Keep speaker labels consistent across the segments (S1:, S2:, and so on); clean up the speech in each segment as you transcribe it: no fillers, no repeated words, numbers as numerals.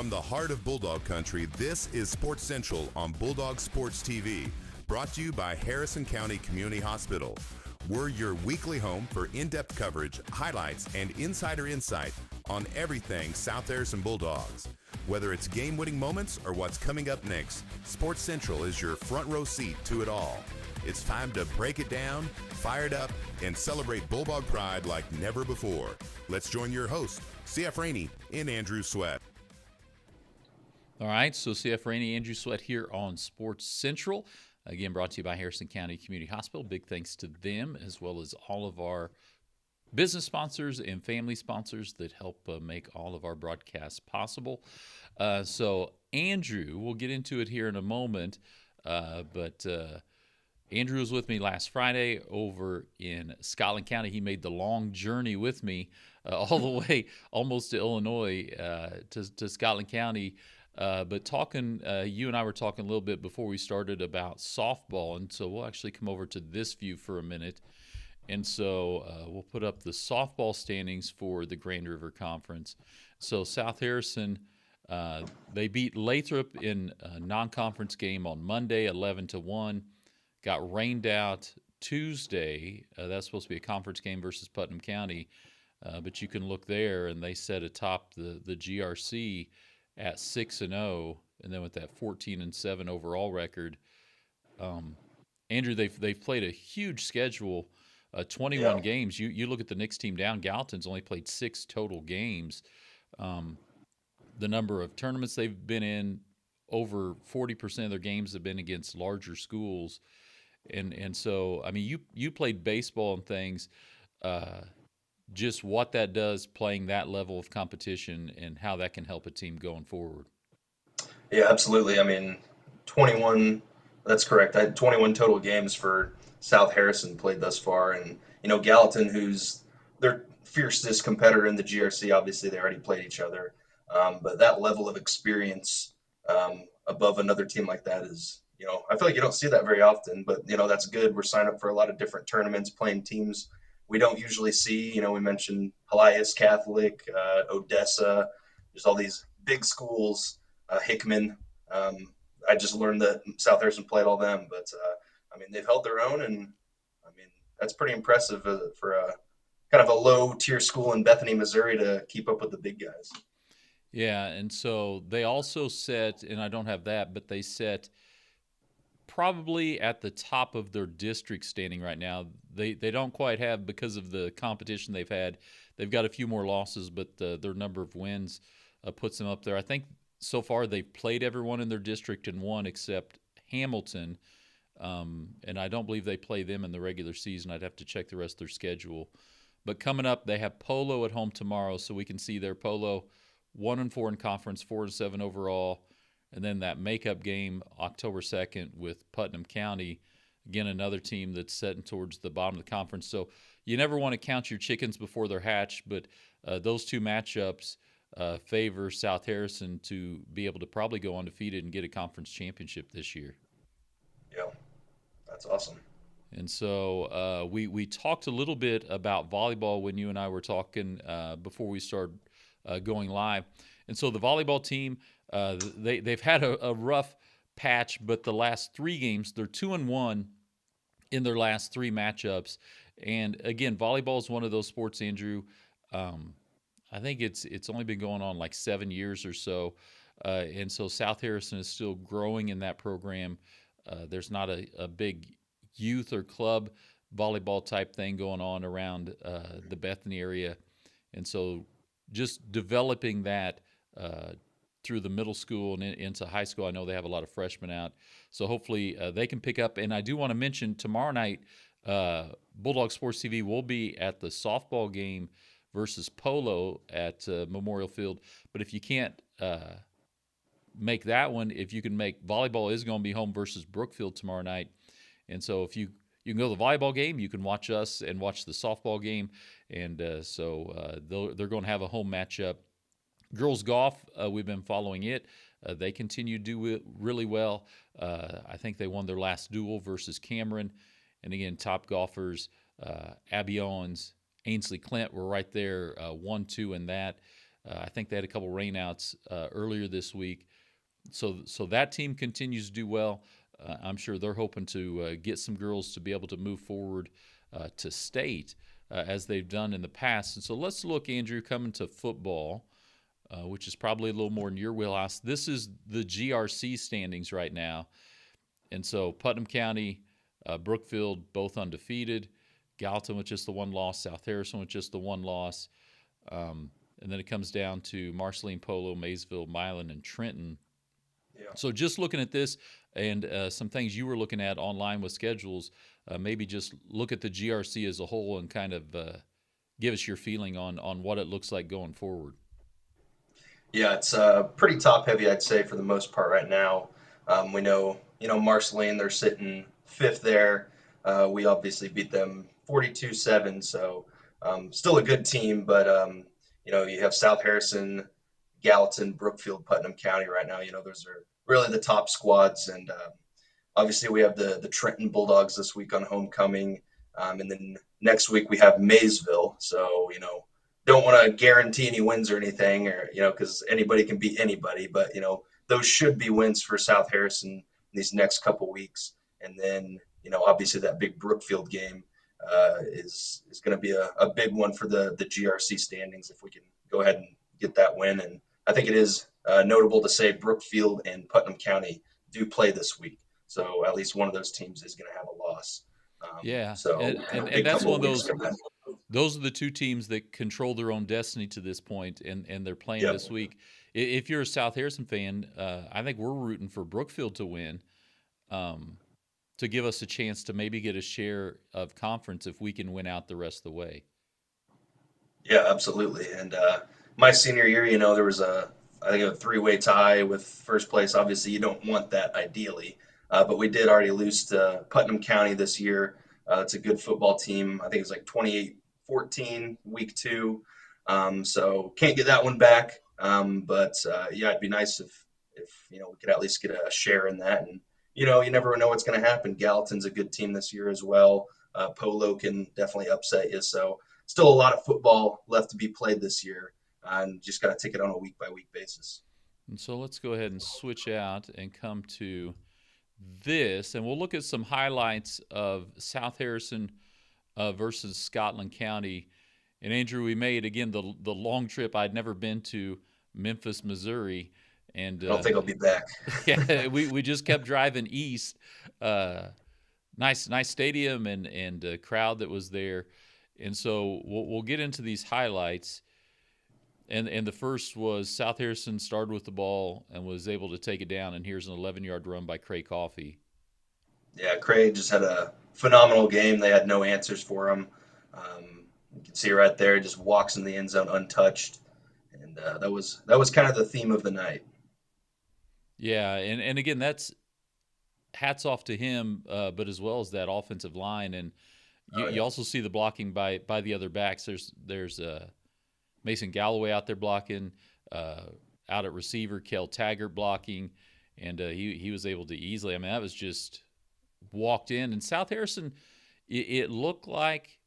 S1: From the heart of Bulldog Country, this is Sports Central on Bulldog Sports TV, brought to you by Harrison County Community Hospital. We're your weekly home for in-depth coverage, highlights, and insider insight on everything South Harrison Bulldogs. Whether it's game-winning moments or what's coming up next, Sports Central is your front row seat to it all. It's time to break it down, fire it up, and celebrate Bulldog pride like never before. Let's join your host, CF Rainey and Andrew Sweat.
S2: All right, so CF Rainey Andrew Sweat here on Sports Central. Again, brought to you by Harrison County Community Hospital. Big thanks to them, as well as all of our business sponsors and family sponsors that help make all of our broadcasts possible. So Andrew, we'll get into it here in a moment, but Andrew was with me last Friday over in Scotland County. He made the long journey with me all the way almost to Illinois to Scotland County. But talking, you and I were talking a little bit before we started about softball, and so we'll actually come over to this view for a minute. And so we'll put up the softball standings for the Grand River Conference. So South Harrison, they beat Lathrop in a non-conference game on Monday, 11-1. Got rained out Tuesday. That's supposed to be a conference game versus Putnam County. But you can look there, and they set atop the GRC at 6-0, and then with that 14-7 overall record. Andrew, they've played a huge schedule, 21 games. You look at the next team down, Gallatin's only played 6 total games. The number of tournaments they've been in, over 40% of their games have been against larger schools. And so, I mean, you played baseball and things, just what that does playing that level of competition and how that can help a team going forward.
S3: Yeah, absolutely. I mean, 21, that's correct. I had 21 total games for South Harrison played thus far. And, Gallatin, who's their fiercest competitor in the GRC, obviously they already played each other. But that level of experience above another team like that is, I feel like you don't see that very often, but, that's good. We're signed up for a lot of different tournaments, playing teams we don't usually see. We mentioned Elias Catholic, Odessa. There's all these big schools, Hickman. I just learned that South Harrison played all them, but they've held their own, and that's pretty impressive for a kind of a low-tier school in Bethany, Missouri, to keep up with the big guys.
S2: Yeah, and so they also set, and I don't have that, but they set probably at the top of their district standing right now. They don't quite have, because of the competition they've had. They've got a few more losses, but their number of wins puts them up there. I think so far they've played everyone in their district and won except Hamilton, and I don't believe they play them in the regular season. I'd have to check the rest of their schedule. But coming up, they have Polo at home tomorrow, so we can see their Polo 1-4 in conference, 4-7 overall. And then that makeup game October 2nd with Putnam County, again, another team that's setting towards the bottom of the conference. So you never want to count your chickens before they're hatched, but those two matchups favor South Harrison to be able to probably go undefeated and get a conference championship this year.
S3: Yeah, that's awesome.
S2: And so we talked a little bit about volleyball when you and I were talking before we started going live. And so the volleyball team, they've had a rough patch, but the last 3 games, they're 2-1 in their last 3 matchups. And again, volleyball is one of those sports, Andrew. I think it's only been going on like 7 years or so. And so South Harrison is still growing in that program. There's not a big youth or club volleyball type thing going on around the Bethany area. And so just developing that through the middle school and into high school. I know they have a lot of freshmen out. So hopefully they can pick up. And I do want to mention tomorrow night, Bulldog Sports TV will be at the softball game versus Polo at Memorial Field. But if you can't make that one, if you can make volleyball, is going to be home versus Brookfield tomorrow night. And so if you can go to the volleyball game, you can watch us and watch the softball game. And so they're going to have a home matchup. Girls golf, we've been following it. They continue to do really well. I think they won their last duel versus Cameron. And again, top golfers, Abby Owens, Ainsley Clint were right there, 1-2 in that. I think they had a couple rainouts earlier this week. So that team continues to do well. I'm sure they're hoping to get some girls to be able to move forward to state as they've done in the past. And so let's look, Andrew, coming to football, which is probably a little more in your wheelhouse. This is the GRC standings right now. And so Putnam County, Brookfield, both undefeated. Gallatin with just the one loss. South Harrison with just the one loss. And then it comes down to Marceline, Polo, Maysville, Milan, and Trenton.
S3: Yeah.
S2: So just looking at this and some things you were looking at online with schedules, maybe just look at the GRC as a whole and kind of give us your feeling on what it looks like going forward.
S3: Yeah, it's pretty top heavy, I'd say, for the most part right now. We know, Marceline, they're sitting fifth there. We obviously beat them 42-7, so still a good team, but you have South Harrison, Gallatin, Brookfield, Putnam County right now. Those are really the top squads, and obviously we have the Trenton Bulldogs this week on homecoming, and then next week we have Maysville. So don't want to guarantee any wins or anything, or because anybody can beat anybody, but those should be wins for South Harrison these next couple weeks, and then obviously that big Brookfield game is going to be a big one for the GRC standings if we can go ahead and get that win. And I think it is notable to say Brookfield and Putnam County do play this week, so at least one of those teams is going to have a loss.
S2: Yeah,
S3: So
S2: and that's one of those. Those are the two teams that control their own destiny to this point, and they're playing this week. If you're a South Harrison fan, I think we're rooting for Brookfield to win, to give us a chance to maybe get a share of conference if we can win out the rest of the way.
S3: Yeah, absolutely. And my senior year, there was I think a three-way tie with first place. Obviously, you don't want that ideally, but we did already lose to Putnam County this year. It's a good football team. I think it was like 28-14 week 2. So can't get that one back. But yeah, it'd be nice if we could at least get a share in that. And you never know what's going to happen. Gallatin's a good team this year as well. Polo can definitely upset you. So still a lot of football left to be played this year, and just got to take it on a week-by-week basis.
S2: And so let's go ahead and switch out and come to this, and we'll look at some highlights of South Harrison versus Scotland County. And Andrew, we made again the long trip. I'd never been to Memphis, Missouri, and
S3: I don't think I'll be back.
S2: Yeah, we just kept driving east. Nice stadium and a crowd that was there, and so we'll get into these highlights. And the first was South Harrison started with the ball and was able to take it down, and here's an 11-yard run by Cray Coffey.
S3: Yeah, Cray just had a phenomenal game. They had no answers for him. You can see right there, just walks in the end zone untouched, and that was kind of the theme of the night.
S2: Yeah, and again, that's hats off to him, but as well as that offensive line, and you also see the blocking by the other backs. There's Mason Galloway out there blocking, out at receiver, Kel Taggart blocking, and he was able to easily. I mean, that was just walked in. And South Harrison, it looked like,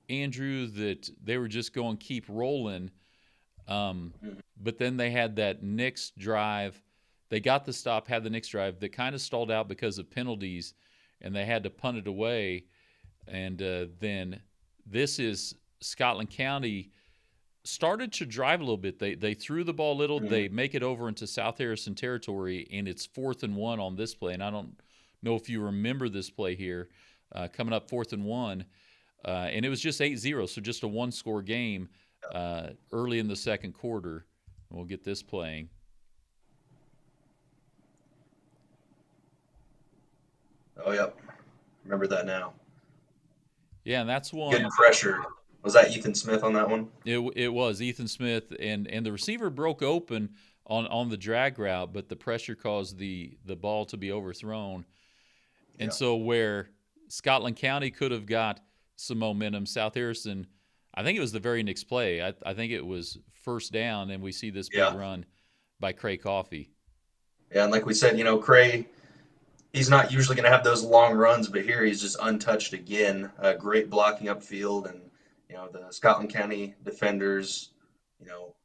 S2: Andrew, that they were just going to keep rolling, but then they had that next drive. They got the stop, had the next drive that kind of stalled out because of penalties, and they had to punt it away. And then this is Scotland County started to drive a little bit. They threw the ball a little. Mm-hmm. They make it over into South Harrison territory, and it's 4th and 1 on this play. And I don't know if you remember this play here, coming up 4th and 1. And it was just 8-0, so just a one-score game early in the second quarter. We'll get this playing.
S3: Oh, yep. Remember that now.
S2: Yeah, and that's one.
S3: Good pressure. Was that Ethan Smith on that one?
S2: It was Ethan Smith, and the receiver broke open on the drag route, but the pressure caused the ball to be overthrown. And so where Scotland County could have got some momentum, South Harrison, I think it was the very next play. I think it was first down, and we see this big run by Cray Coffey.
S3: Yeah, and like we said, Cray, he's not usually going to have those long runs, but here he's just untouched again. Great blocking upfield, and the Scotland County defenders,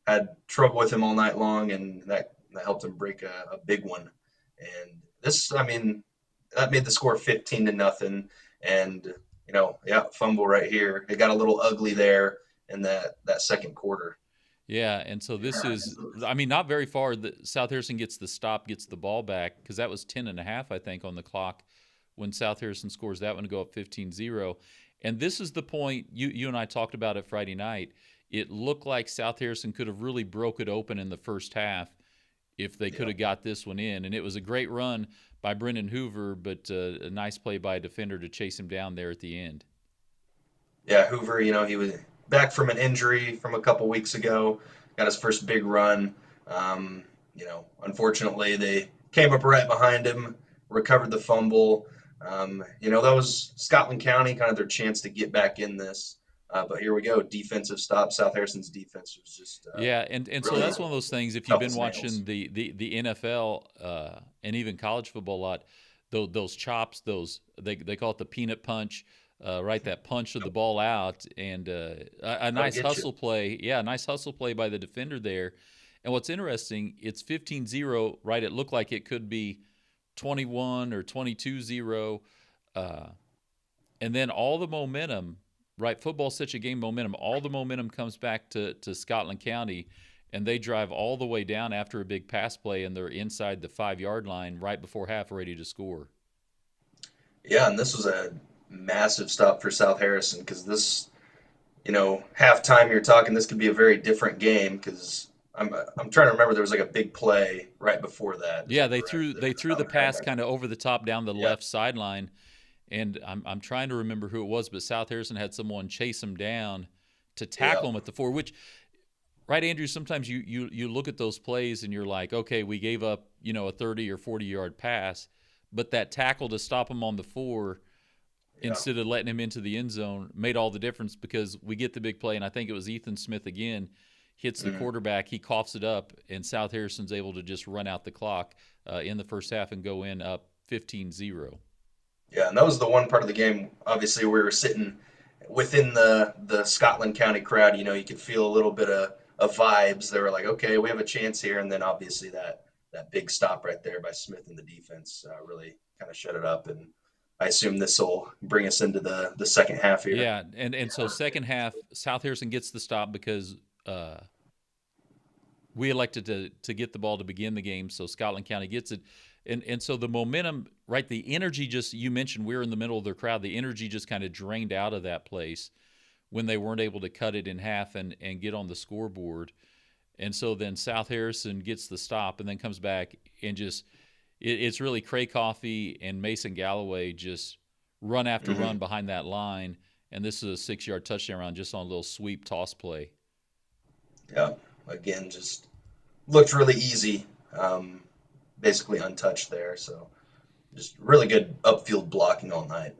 S3: had trouble with him all night long, and that helped him break a big one. And this, I mean, that made the score 15-0. And yeah, fumble right here. It got a little ugly there in that second quarter.
S2: Yeah, and so this is, I mean, not very far. South Harrison gets the stop, gets the ball back, because that was 10.5, I think, on the clock when South Harrison scores that one to go up 15-0. And this is the point, you and I talked about it Friday night. It looked like South Harrison could have really broke it open in the first half if they could have got this one in. And it was a great run by Brendan Hoover, but a nice play by a defender to chase him down there at the end.
S3: Yeah, Hoover, he was back from an injury from a couple weeks ago, got his first big run. Unfortunately, they came up right behind him, recovered the fumble. That was Scotland County, kind of their chance to get back in this. But here we go, defensive stop. South Harrison's defense was just
S2: yeah, and
S3: really
S2: so that's one of those things. If you've
S3: tough
S2: been
S3: as
S2: watching
S3: nails.
S2: the NFL and even college football a lot, those chops, they call it the peanut punch, right? That punch of the ball out, and a nice
S3: get
S2: hustle
S3: you.
S2: play. Yeah, a nice hustle play by the defender there. And what's interesting, it's 15-0, right? It looked like it could be 21 or 22-0, and then all the momentum. Right, football's such a game momentum. All the momentum comes back to Scotland County, and they drive all the way down after a big pass play, and they're inside the 5-yard line right before half, ready to score.
S3: Yeah, and this was a massive stop for South Harrison because this, halftime you're talking this could be a very different game because I'm trying to remember there was like a big play right before that. Is
S2: Yeah,
S3: that
S2: they
S3: correct?
S2: threw they threw the
S3: Southern County
S2: pass
S3: back.
S2: kind of over the top down the
S3: Yeah,
S2: left sideline, and I'm trying to remember who it was, but South Harrison had someone chase him down to
S3: yeah,
S2: tackle him at the 4. Which, right, Andrew? Sometimes you look at those plays and you're like, okay, we gave up a 30 or 40-yard pass, but that tackle to stop him on the 4
S3: yeah.
S2: instead of letting him into the end zone made all the difference because we get the big play, and I think it was Ethan Smith again hits the
S3: Mhm.
S2: quarterback, he coughs it up, and South Harrison's able to just run out the clock in the first half and go in up 15-0.
S3: Yeah, and that was the one part of the game. Obviously, we were sitting within the Scotland County crowd. You could feel a little bit of vibes. They were like, okay, we have a chance here. And then obviously that big stop right there by Smith in the defense really kind of shut it up. And I assume this will bring us into the second half here.
S2: Yeah, and so second half, South Harrison gets the stop because we elected to get the ball to begin the game, so Scotland County gets it. And so the momentum, right, the energy just, you mentioned we're in the middle of their crowd, the energy just kind of drained out of that place when they weren't able to cut it in half and get on the scoreboard. And so then South Harrison gets the stop and then comes back and just, it's really Cray Coffey and Mason Galloway just run after
S3: Hmm.
S2: run behind that line. And this is a 6-yard touchdown run just on a little sweep toss play.
S3: Yeah, again, just looked really easy, basically untouched there. So just really good upfield blocking all night.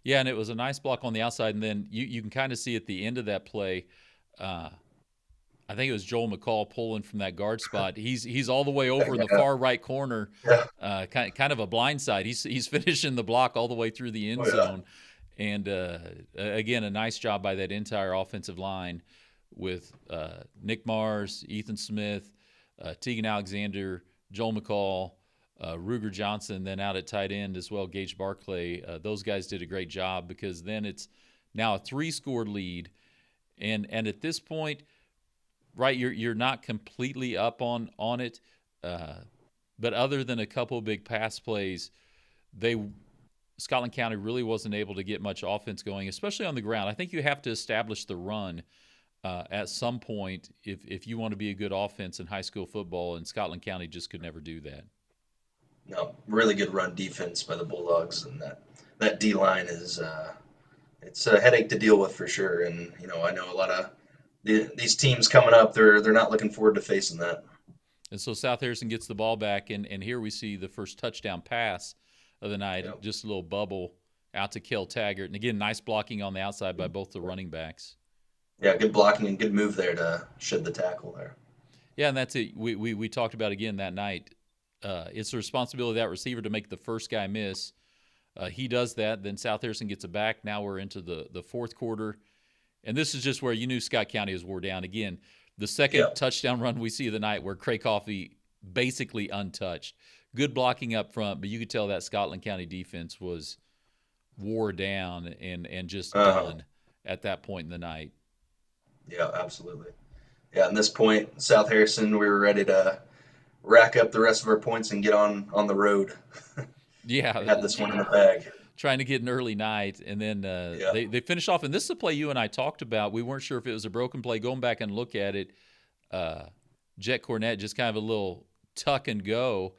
S2: Yeah, and it was a nice block on the outside. And then you can kind of see at the end of that play, uh, I think it was Joel McCall pulling from that guard spot. He's all the way over in the
S3: Yeah,
S2: far right corner,
S3: yeah,
S2: kind of a blind side. He's finishing the block all the way through the
S3: oh
S2: end
S3: yeah.
S2: zone, and again a nice job by that entire offensive line with Nick Mars, Ethan Smith, Tegan Alexander, Joel McCall, Ruger Johnson, then out at tight end as well, Gage Barclay. Those guys did a great job because then it's now a 3-score lead, and at this point, right, you're not completely up on it, uh, but other than a couple of big pass plays, they Scotland County really wasn't able to get much offense going, especially on the ground. I think you have to establish the run at some point if you want to be a good offense in high school football, and Scotland County just could never do that.
S3: No, really good run defense by the Bulldogs, and that D line is it's a headache to deal with for sure. And I know a lot of these teams coming up, they're not looking forward to facing that.
S2: And so South Harrison gets the ball back, and here we see the first touchdown pass of the night,
S3: Yep.
S2: just a little bubble out to Kel Taggart. And again, nice blocking on the outside by both the running backs.
S3: Yeah, good blocking and good move there to shed the tackle there.
S2: Yeah, and that's it. We talked about again that night. It's the responsibility of that receiver to make the first guy miss. He does that. Then South Harrison gets it back. Now we're into the fourth quarter. And this is just where you knew Scott County was wore down. Again, The second
S3: Yeah.
S2: touchdown run we see of the night where Cray Coffey basically untouched. Good blocking up front, but you could tell that Scotland County defense was wore down and just
S3: Uh-huh.
S2: done at that point in the night.
S3: Yeah, absolutely. Yeah, at this point, South Harrison, we were ready to rack up the rest of our points and get on the road. We
S2: Yeah,
S3: had this one in the bag.
S2: trying to get an early night, and then
S3: Yeah.
S2: they finish off. And this is a play you and I talked about. We weren't sure if it was a broken play. Going back and look at it, Jet Cornett just kind of a little tuck and go.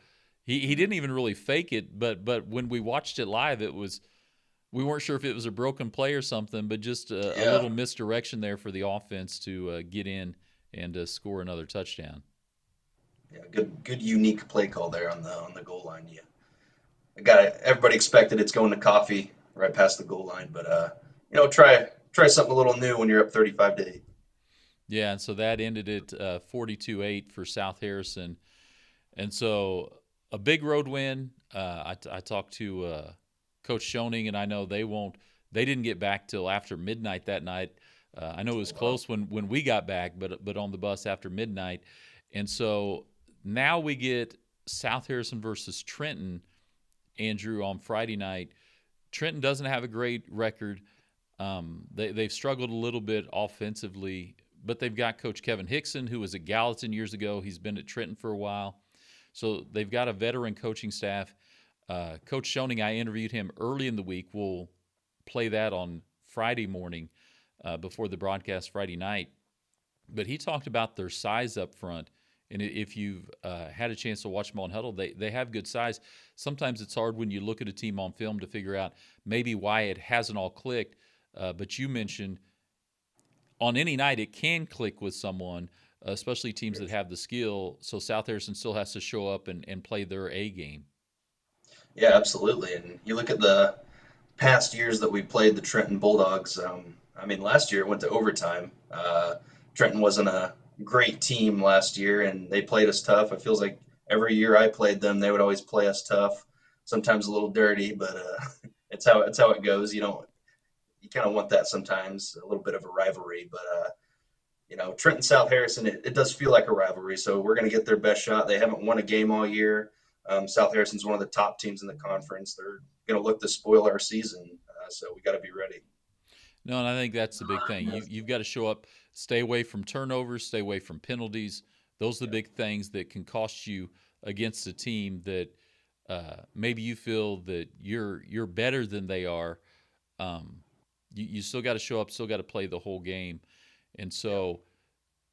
S2: He didn't even really fake it, but when we watched it live, we weren't sure if it was a broken play or something, but just a
S3: Yeah.
S2: little misdirection there for the offense to get in and score another touchdown.
S3: Yeah, good unique play call there on the goal line. Yeah. Everybody expected it's going to Coffee right past the goal line, but try something a little new when you're up 35-8.
S2: Yeah, and so that ended it 42-8 for South Harrison. And so a big road win. I talked to Coach Schoening, and I know they didn't get back till after midnight that night. I know it was close when we got back, but on the bus after midnight. And so now we get South Harrison versus Trenton, Andrew, on Friday night. Trenton doesn't have a great record. They've struggled a little bit offensively, but they've got Coach Kevin Hickson, who was at Gallatin years ago. He's been at Trenton for a while. So they've got a veteran coaching staff. Coach Schoening, I interviewed him early in the week. We'll play that on Friday morning before the broadcast Friday night. But he talked about their size up front. And if you've had a chance to watch them on Huddle, they have good size. Sometimes it's hard when you look at a team on film to figure out maybe why it hasn't all clicked. But you mentioned on any night it can click with someone, especially teams that have the skill. So South Harrison still has to show up and play their A game.
S3: Yeah, absolutely. And you look at the past years that we played the Trenton Bulldogs. Last year it went to overtime. Trenton wasn't a great team last year, and they played us tough. It feels like every year I played them, they would always play us tough. Sometimes a little dirty, but it's how it goes. You kind of want that sometimes, a little bit of a rivalry. But Trenton South Harrison, it does feel like a rivalry. So we're going to get their best shot. They haven't won a game all year. South Harrison's one of the top teams in the conference. They're going to look to spoil our season, so we got to be ready.
S2: No, and I think that's the big thing. You've got to show up, stay away from turnovers, stay away from penalties. Those are the big things that can cost you against a team that maybe you feel that you're better than they are. You still got to show up, still got to play the whole game. And so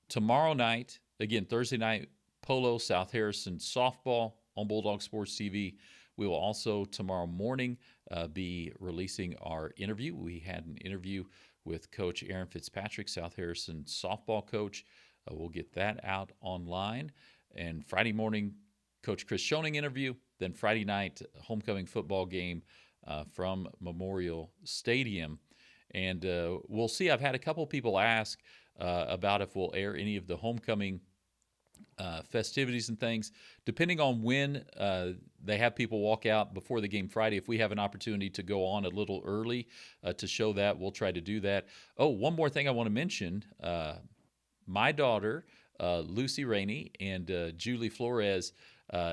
S2: tomorrow night, again, Thursday night, polo, South Harrison softball on Bulldog Sports TV. We will also tomorrow morning be releasing our interview. We had an interview with Coach Aaron Fitzpatrick, South Harrison softball coach. We'll get that out online. And Friday morning, Coach Chris Schoening interview. Then Friday night, homecoming football game from Memorial Stadium. And we'll see. I've had a couple people ask about if we'll air any of the homecoming festivities and things. Depending on when they have people walk out before the game Friday, if we have an opportunity to go on a little early to show that, we'll try to do that. Oh, one more thing I want to mention. My daughter, Lucy Rainey, and Julie Flores,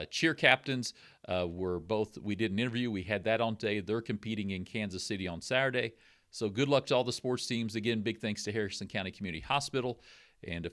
S2: cheer captains, we did an interview. We had that on today. They're competing in Kansas City on Saturday. So good luck to all the sports teams. Again, big thanks to Harrison County Community Hospital and for